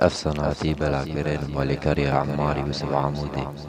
أفصناتي بلاكبرين مالكاريا عماري يوسف عمودي.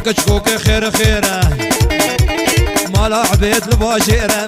كشكوك خير خيره مالا عبيد الباجيره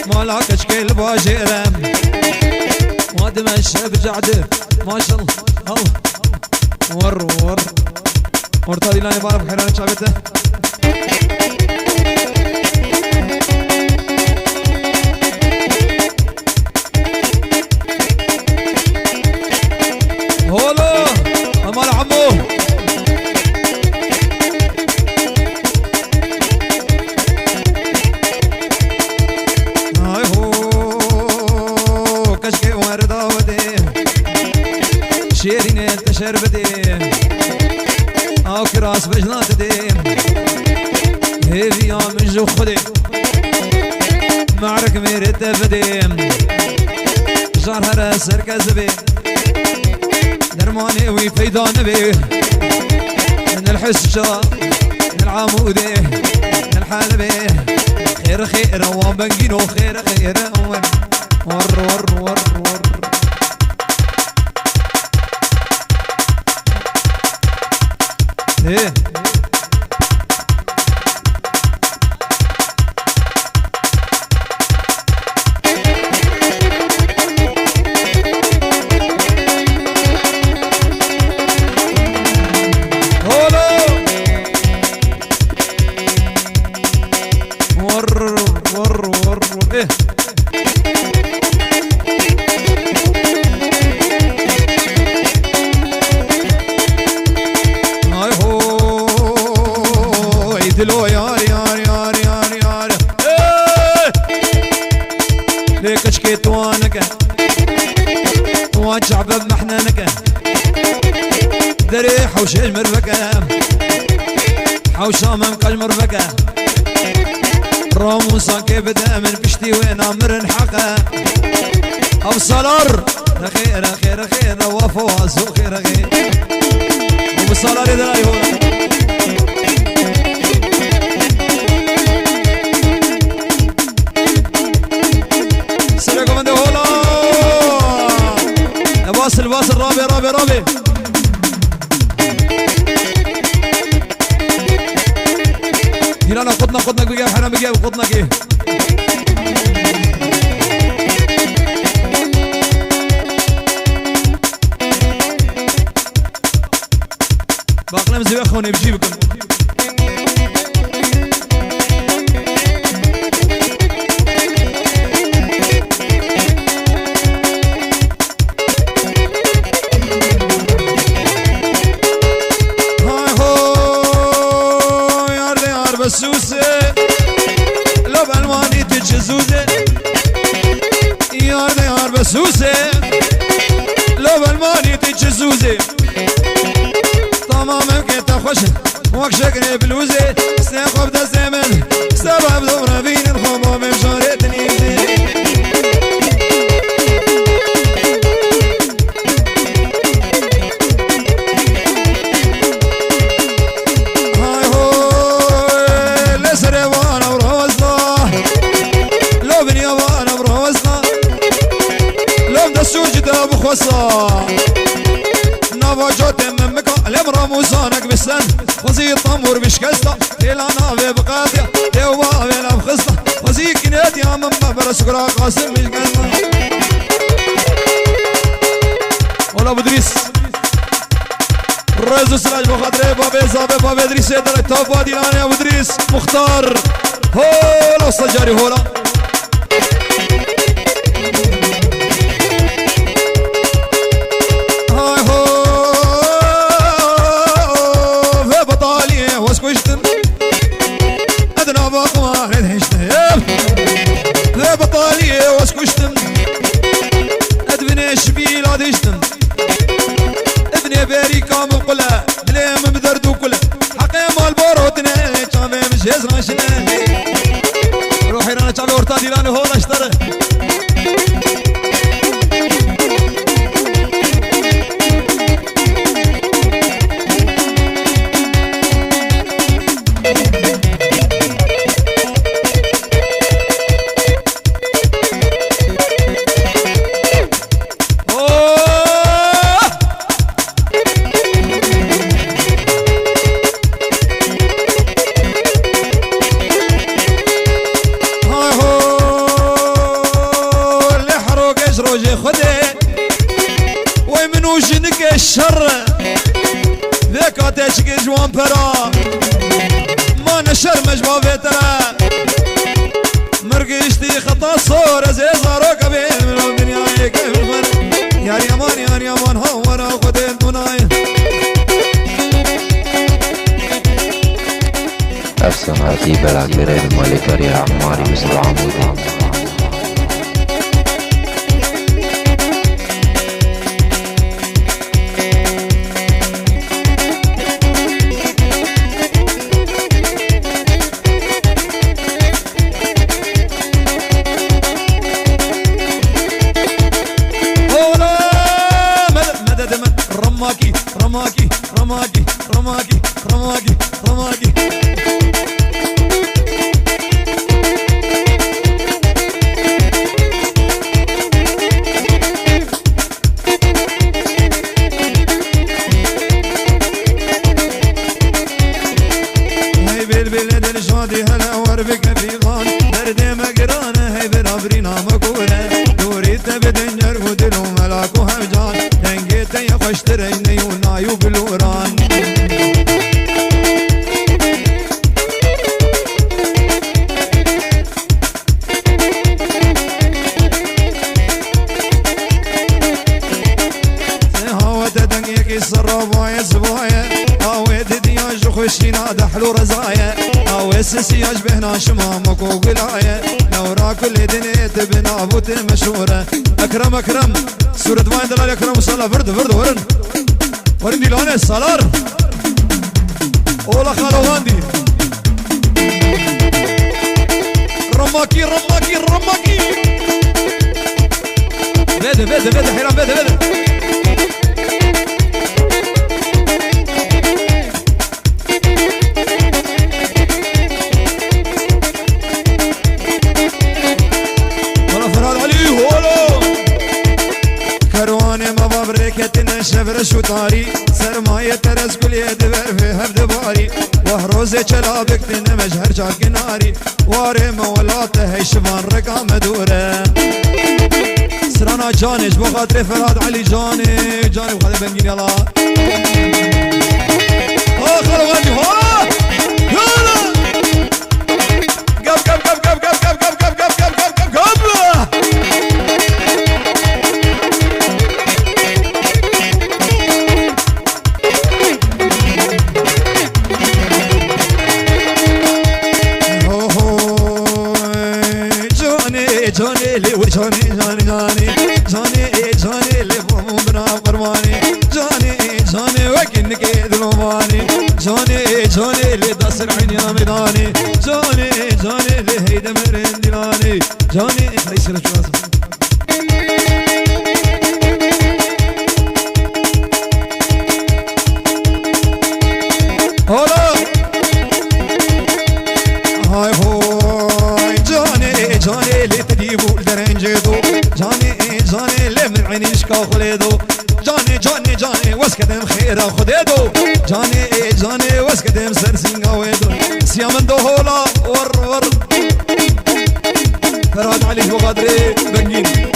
مالا كشكي الباجيره ما دمشى بجعده ما شاء الله الله ور طالي لاني بعرف حيران شعبته هولو مال عمو شيرين انت شربتي او كراس بجناتي هيفي يا من جو خدي معرك ميرت فدي جار هرا سركز بي درماني وي فيدان بي من الحسجة من العمودي من الحلبي خير خير وبنجينو خير خير ور ايه ور ايه دلو يار ايه ليك اشكيت وانك واجع بمحنانك دري حوش المرفقة حوش امام قل مرفقة راموسا كيف دائما بشتي وين امر حقا ابو صلار خير خير خير وفواز خير خير ابو صلار دراي هو الباص رابي هنا قطنا بجيب حنا بجيب قطنا كيه باقلم زي اخوني بجيبكم بسوسه لو بالواني تجزوزه يار بسوسه لو بالواني تجزوزه تمام كنت خوش وكشكني بلوزه سيخوب ده زمن سبب دورة بين الخمام بجارتني بخوصا نواجات ممكا الامرا موزانك بسن وزي الطمور بشكستا الى نافي بقاطع يوا بلا بخصتا وزي كنات يا مما على سكرة قاسم مش قلنا ولا ابو ادريس رئيس السراج بخاطري بابي صابي بابي ادريس يدر التوبه ديالنا ابو ادريس مختار هولا استجاري هولا هاي هو في بطالي واسكوشتم ادنى باقوا ردهشتم في بطالي واسكوشتم ادبني شبيل ادشتم ابني بيري كام قلا بليم بدردو كله حقي مال بوروتنا شامي مش يزرع شنا روحي رانا شامي ورطا ديلاني هون اشتري الشر ذيك تشكي جوان برا ما نشر مجبا فترة مرقشتي خطا صورة زي صارو كبير من الدنيا كيف الفرق يا ريمان هورا خدين مناي أفسنا في بلد غير الملك يا عماري مثل عمود رماكي رماكي رماكي رماكي رماكي رماكي هاي بالبلد الشادي هلا وربك في غان درد مقرانه هاي برابرينا مقوله دوري تبدن جرقود لو ملاك وهمجان تنقيت يا خشتريني ونايو بالوران هاوت دنقيك السراب ويا زبايا هاوت دياج خشينا دحلو رزايا هاوت سياج بهنا شمامك وقلايا نورا كل دنيت بنابوت المشهورة اكرم سورة واين دلال اكرم صلاة فرد ورن ورن ديلانه سالار اولا خالواندي رماكي بيدا حيران بيدا شبر شطاري سرمایه ترس کلی دور في هفد باري وهروز چلابك تن مجهر جار کناری واره مولات هیشوان رقم دوره سرانا جانش بخاطر فراد علي جاني بخاطر بنجين يلا خلو غني هلا يلا قب جاني اللي بمبنا قرباني جاني وكن كيد لوماني جاني اللي داسر عيني يا ميداني جاني اللي هيدا مرين ديلاني جاني ليس له شو هلا هاي هوي جاني اللي تجيبو الدرنجدو جاني اللي من عينيش كاخليدو جاني واسكدم خيرا خديدو جاني واسكدم سرسنغا ويدو سيامن دو هولا ور فراد علي بخاطري بنجين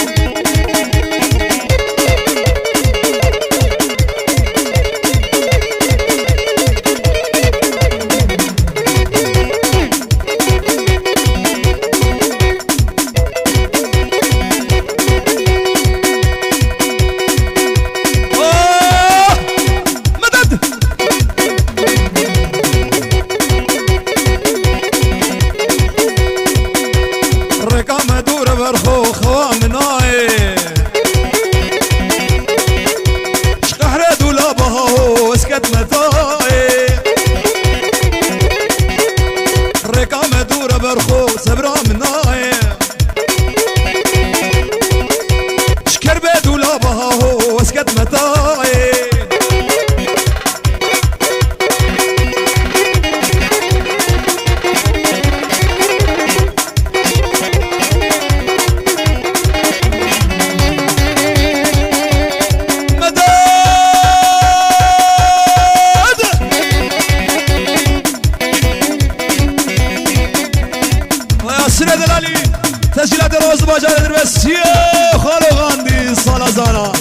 تسجيلات روز باجار دربس يا خالو غاندي صالازانا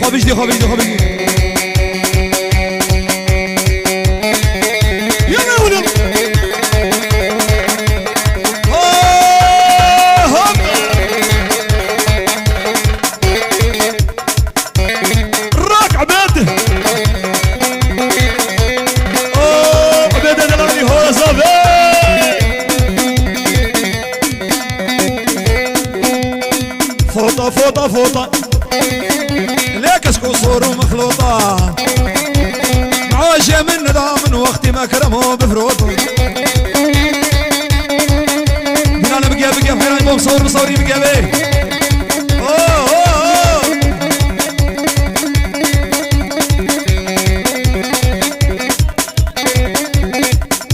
خوابيجدي خوابيجدي خوابيجدي يا مولم راك عباد فوطة فوطة ليك اسكو صور ومخلوطة معاجة من نظام وقتي ما كرمه بفروطه من انا بقيا بحيران بو مصور مصوري بقيا بيه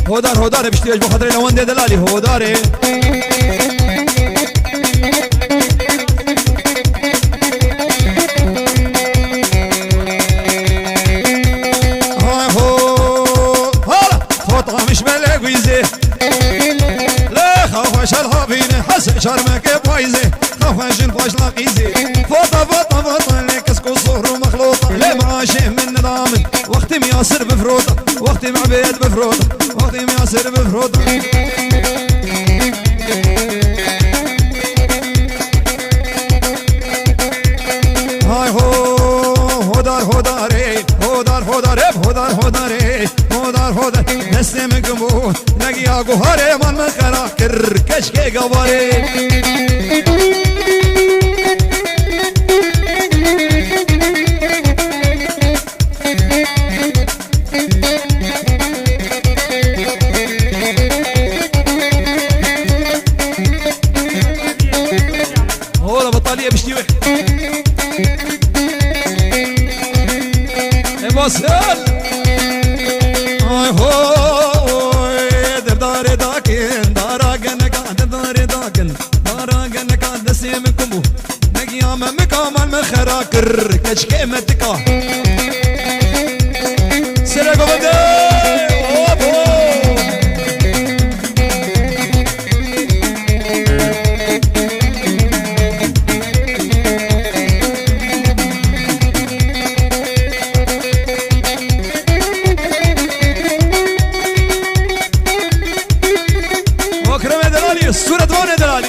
هودار بشتي اجبو خاطري لوان دي دلالي هوداري شرمك بوايزي خفاجن فاش لاقيزي فوطة فوطة فوطة ليك اسكو صهر ومخلوطة لا معاشي من نظام وقتي مياسر بفروطة وقتي معبيد بفروطة وقتي مياسر بفروطة هاي هو هوداري هودار نسلم قبول نقيا قهري من مخرا كر كشكي قبري هو بطالية بشتي وحد بوصل هاي هوي درداري داكن داراغن قاعد داري داكن داراغن قاعد سيمكم نقيام مكامل مخراكر كشكي متكا سرقو بدي الصورة دواني دلالي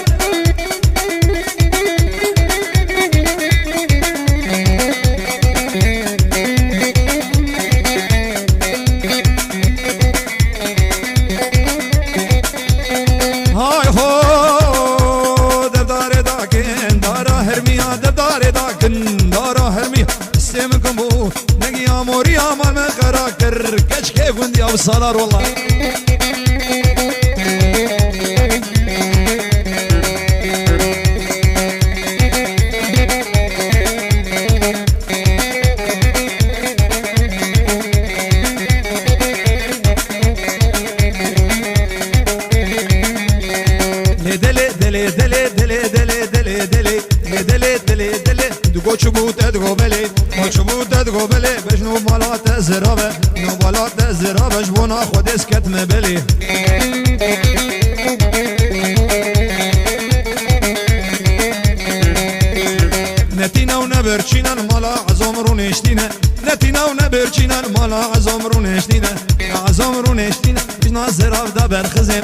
هاي هو درداري داكن دارا هرميا درداري داكن دارا هرميا سيمكم بو نقيا موريا مال مخراكر كشكي فندي او صالار والله دقو شبوت ادقو بلي بشنو مالا بالات زرابه نو بالات زرابه جبونا خود اسكت مبلي نتينا ونبرچينا المالا عزوم رونشتينا نتينا ونبرچينا المالا عزوم رونشتينا عزوم رونشتينا بجنا زراب دا برخزم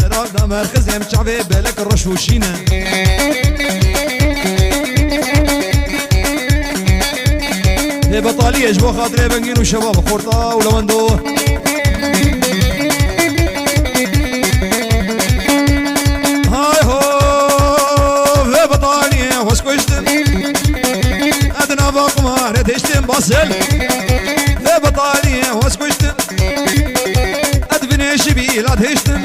زراب دا برخزم شعبي بالك رشوشينا لي بطالية جبو خاطري بنجين وشباب خورطة ولوندو هاي هو في بطالية واسكوشتم أدنى باقمار تشتم باصل في بطالية واسكوشتم أدبني شبيلة تشتم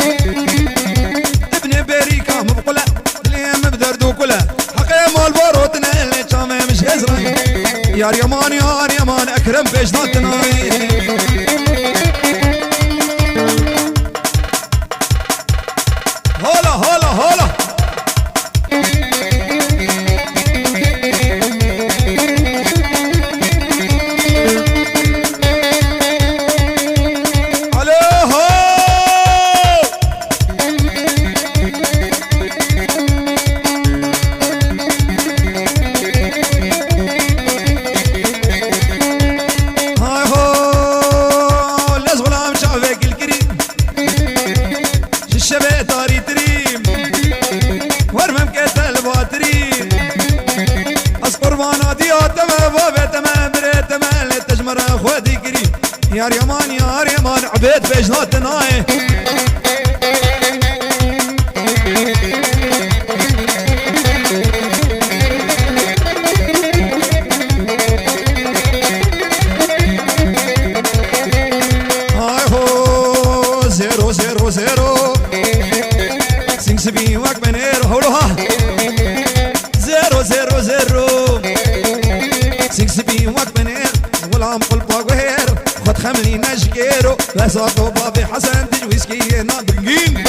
ابن بريكا مبقلة ليم بدردو كله حقي مال باروتنا اللي جامع مش هزرين يار يمان اكرم بجناتنا هلا هلا هلا يار يمان عبيد بجناتنا هاي هو 000 سين سبي وك بنير هولوها 000 سين سبي وك بنير غلام قلبا وهير خد خملي نشكيرو بس اطوبا بحسن تجويسكي نادرين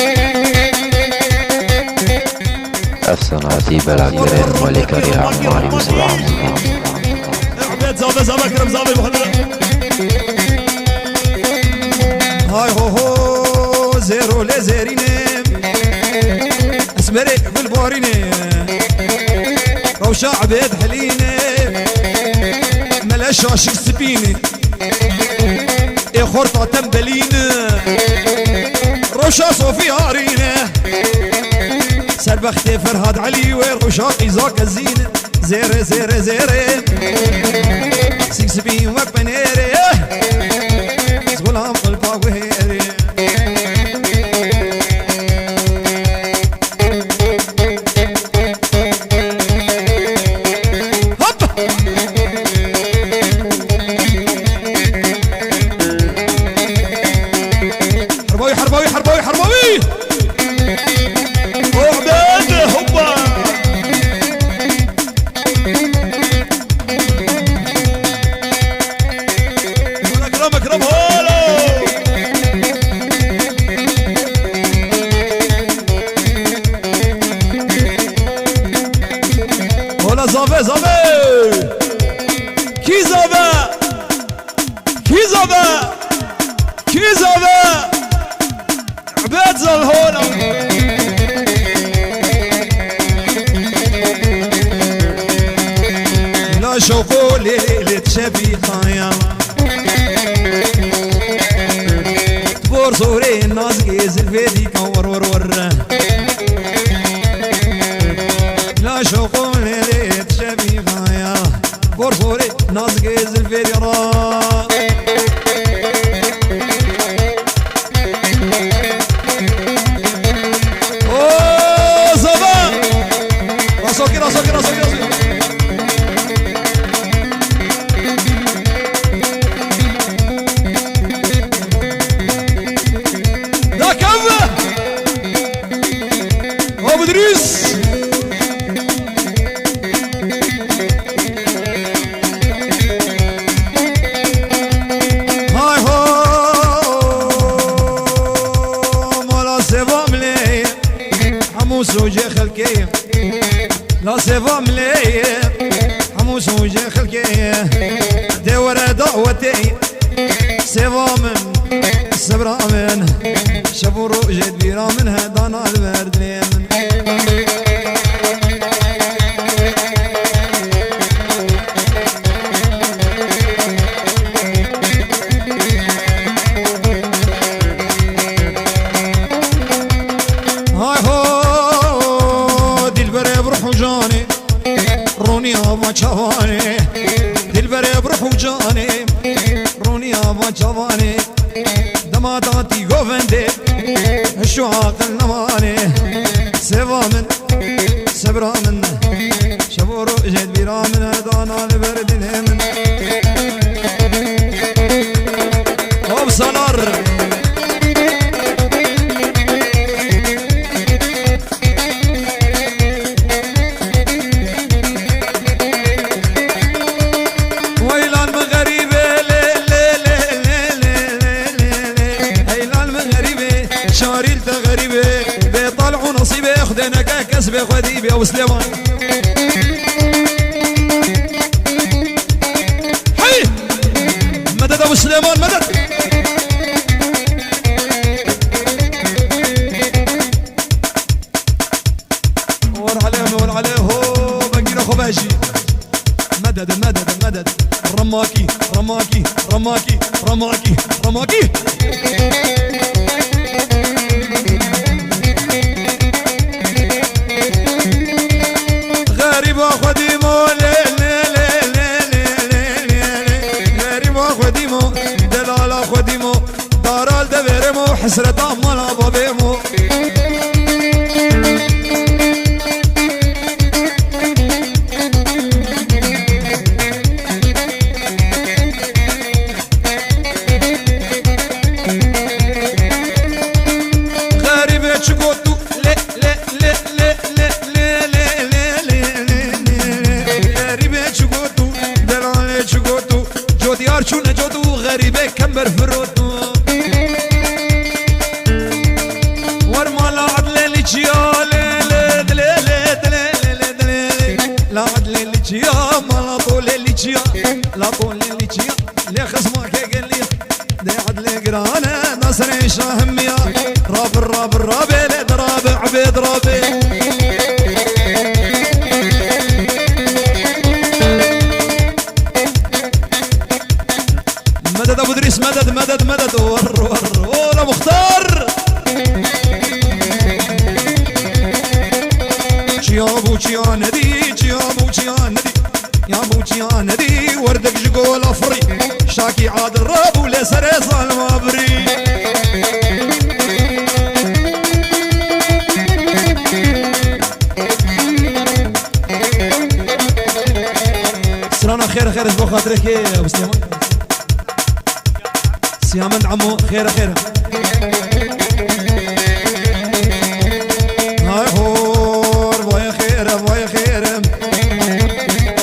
أفسن عتيبة العقرين ملكة يا عماري بسبع عمودي عبيد زابة كرم زابة بخلنا هاي هو 0 اسمري بالبوريني روشا عبيد حليني ملاش عشق سبيني اي خورطة تنبليني روشا صوفي هاريني سربختي فرهاد علي وروشا قيزاك الزينة زيري سيكسبين وك بنيري زغلام قلبا وهيري حرباوي وعبيد هوبا اكرم هولو هولا زابي كي زابي عبيد زال هولا لا شوقو ليلة شبي خايا تبور صوري الناس جيز الفيدي كور ور لا شوقو ليلة شبي خايا تبور صوري الناس جيز الفيدي را وجه خلكي لا سيفا ملي حموس وجه خلكي دور دعوتي سوا من سبرا من شبو روجت بيرا من هدانا البرد من هاي هو دلبري بروح جاني روني ما شافاني دلبري بروح جاني روني ما شافاني دماتاتي قوفندي شو عاقل نماني سوا من سبرا من شبو روجت بيرا من هدانا البرد من هوب سنار خدينا كسبي خديبي ابو سليمان حي مدد ابو سليمان مدد ور عليه ور عليه هو بقينا خباشي مدد مدد مدد رماكي رماكي رماكي رماكي رماكي غريب خديمو غريب خديمو دلال خديمو دارال دبرمو حسرة مالا بابيمو غريب تشكوتو چونه جدو غریبه کمبر فروتو ور مالا عدل لیچیا لا عدل لیچیا مالا طول لیچیا لا طول لیچیا لي خصمك قال لي ده عدل قرانه نصر شاهميا راب الراب الراب دراب عبيد رابي مدد ابو دريس مدد مدد مدد ور ور ولا مختار يا ابو ندي يا ابو ندي يا ابو ندي وردك جقول افري شاكي عاد الراب ولا سريص المابري سرانا خير خير اسبوع خاطرك يا ابو سليمان سيامن عمو خير خير هاي هور بايا خير بايا خير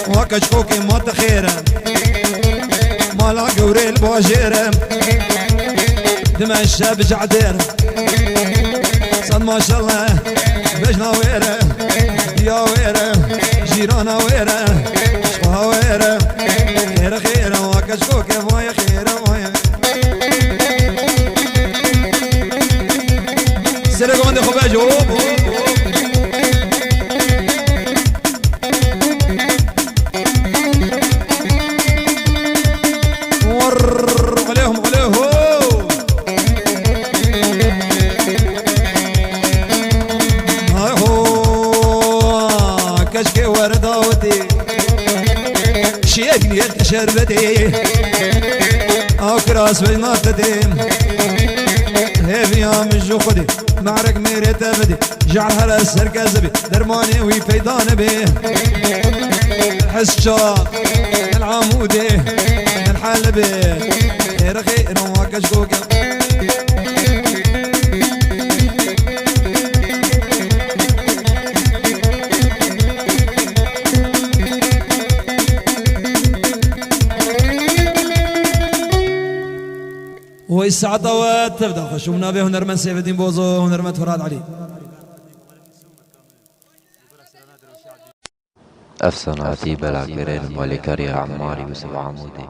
واكشكوكي موت خير مالا قوري البوجير دمع الشاب جعدير صد ما شاء الله بجنا ويره يا ويره جيرانا ويره شوها ويره خير خير واكشكوكي بايا خير بايا سيركم عندي خباج ور عليهم عليهم هاي هو كشكي ورداوتي شيخني شربتي او كراس بجناتتي هيفي يا مجو خدي معرك ميريت بدي جعلها للسرقة زبي درماني ويفيدان بيه الحسشا العمودي الحلبي خير خير وكشكوكا والساعة طوات تبدأ خشومنا به هنرمن سيف الدين بوزو هنرمن فراد علي أفسن عتيب العكرين مالكري عماري بسبع عمودي